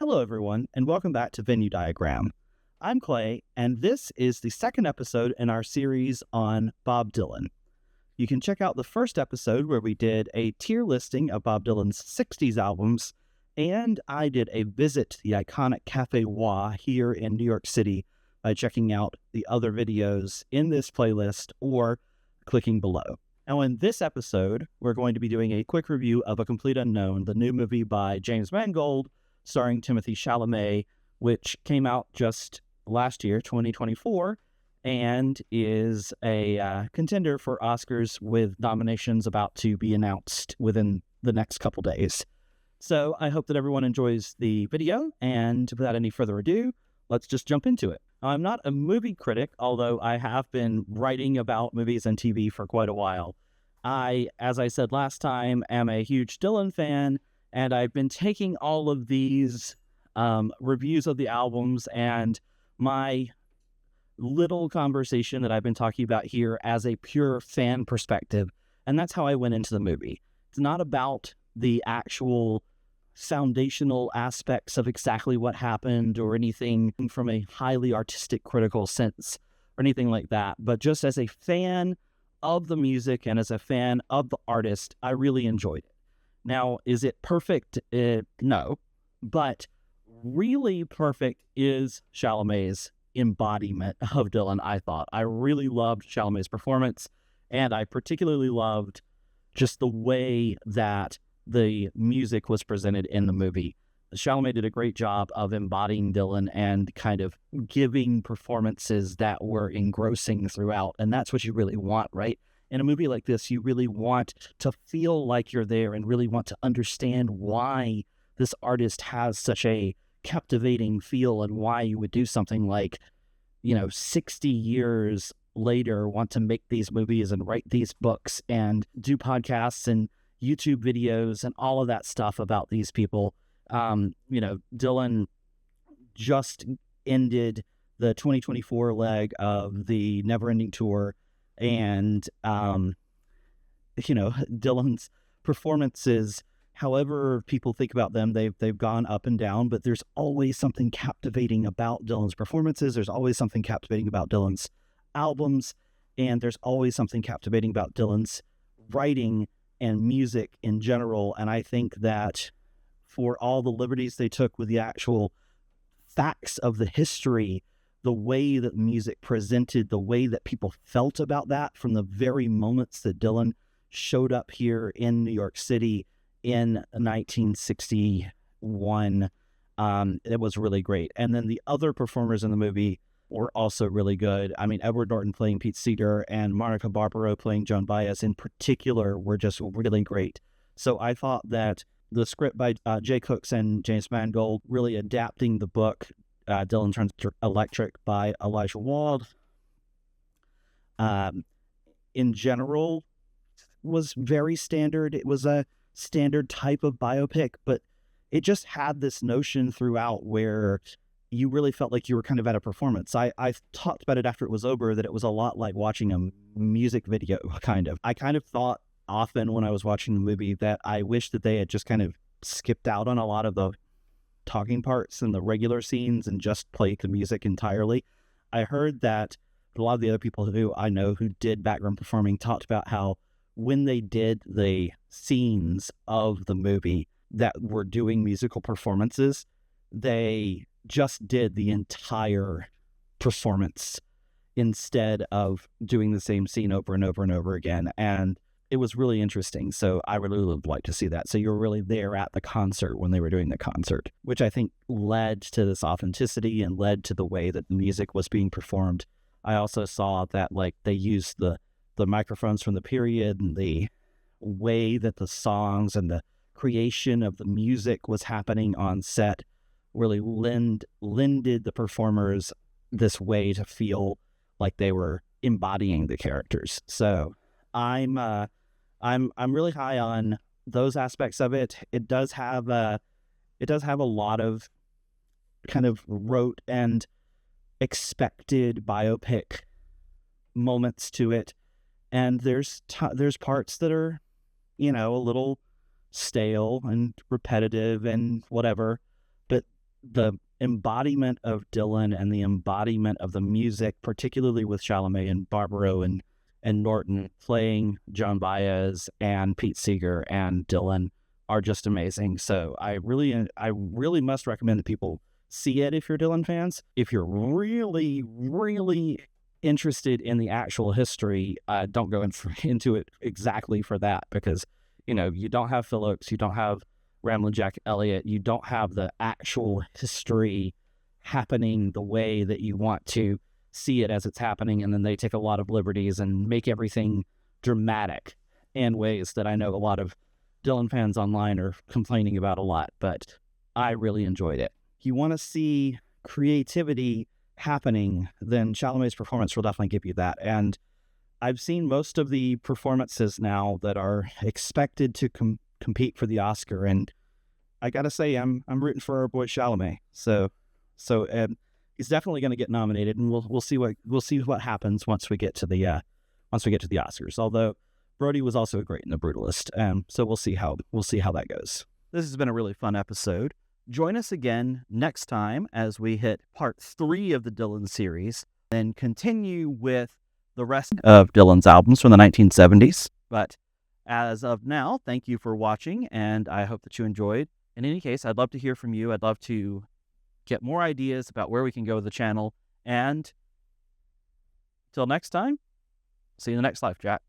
Hello, everyone, and welcome back to Venue Diagram. I'm Clay, and this is the second episode in our series on Bob Dylan. You can check out the first episode where we did a tier listing of Bob Dylan's 60s albums, and I did a visit to the iconic Cafe Wah here in New York City by checking out the other videos in this playlist or clicking below. Now, in this episode, we're going to be doing a quick review of A Complete Unknown, the new movie by James Mangold, starring Timothée Chalamet, which came out just last year, 2024, and is a contender for Oscars with nominations about to be announced within the next couple days. So I hope that everyone enjoys the video, and without any further ado, let's just jump into it. I'm not a movie critic, although I have been writing about movies and TV for quite a while. I, as I said last time, am a huge Dylan fan, and I've been taking all of these reviews of the albums and my little conversation that I've been talking about here as a pure fan perspective, and that's how I went into the movie. It's not about the actual foundational aspects of exactly what happened or anything from a highly artistic critical sense or anything like that, but just as a fan of the music and as a fan of the artist, I really enjoyed it. Now, is it perfect? No, but really perfect is Chalamet's embodiment of Dylan, I thought. I really loved Chalamet's performance, and I particularly loved just the way that the music was presented in the movie. Chalamet did a great job of embodying Dylan and kind of giving performances that were engrossing throughout. And that's what you really want, right? In a movie like this, you really want to feel like you're there and really want to understand why this artist has such a captivating feel and why you would do something like, 60 years later, want to make these movies and write these books and do podcasts and YouTube videos and all of that stuff about these people. Dylan just ended the 2024 leg of the Neverending Tour, and Dylan's performances, however people think about them, they've gone up and down, but there's always something captivating about Dylan's performances. There's always something captivating about Dylan's albums, and there's always something captivating about Dylan's writing and music in general. And I think that for all the liberties they took with the actual facts of the history, the way that music presented, the way that people felt about that from the very moments that Dylan showed up here in New York City in 1961, it was really great. And then the other performers in the movie were also really good. I mean, Edward Norton playing Pete Seeger and Monica Barbaro playing Joan Baez in particular were just really great. So I thought that the script by Jay Cooks and James Mangold, really adapting the book Dylan Turns Electric by Elijah Wald, in general was very standard. It was a standard type of biopic, but it just had this notion throughout where you really felt like you were kind of at a performance. I talked about it after it was over that it was a lot like watching a music video, kind of. I kind of thought often when I was watching the movie that I wish that they had just kind of skipped out on a lot of the talking parts and the regular scenes and just played the music entirely. I heard that a lot of the other people who I know who did background performing talked about how when they did the scenes of the movie that were doing musical performances, they just did the entire performance instead of doing the same scene over and over and over again. And it was really interesting. So I really would like to see that. So you're really there at the concert when they were doing the concert, which I think led to this authenticity and led to the way that the music was being performed. I also saw that they used the microphones from the period and the way that the songs and the creation of the music was happening on set really lended the performers this way to feel like they were embodying the characters. So I'm really high on those aspects of it. It does have a lot of kind of rote and expected biopic moments to it, and there's parts that are a little stale and repetitive and whatever, but the embodiment of Dylan and the embodiment of the music, particularly with Chalamet and Barbaro and Norton playing Joan Baez and Pete Seeger and Dylan, are just amazing. So I really must recommend that people see it if you're Dylan fans. If you're really interested in the actual history, don't go into it exactly for that, because you don't have Phil Oakes, you don't have Ramlin Jack Elliott, you don't have the actual history happening the way that you want to see it as it's happening, and then they take a lot of liberties and make everything dramatic in ways that I know a lot of Dylan fans online are complaining about a lot, but I really enjoyed it. If you want to see creativity happening, then Chalamet's performance will definitely give you that. And I've seen most of the performances now that are expected to compete for the Oscar, and I gotta say, I'm rooting for our boy Chalamet. So he's definitely going to get nominated, and we'll see what happens once we get to the Oscars. Although Brody was also great in The Brutalist, so we'll see how that goes. This has been a really fun episode. Join us again next time as we hit part 3 of the Dylan series, and continue with the rest of Dylan's albums from the 1970s. But as of now, thank you for watching, and I hope that you enjoyed. In any case, I'd love to hear from you. I'd love to get more ideas about where we can go with the channel. And till next time, see you in the next Life Jack.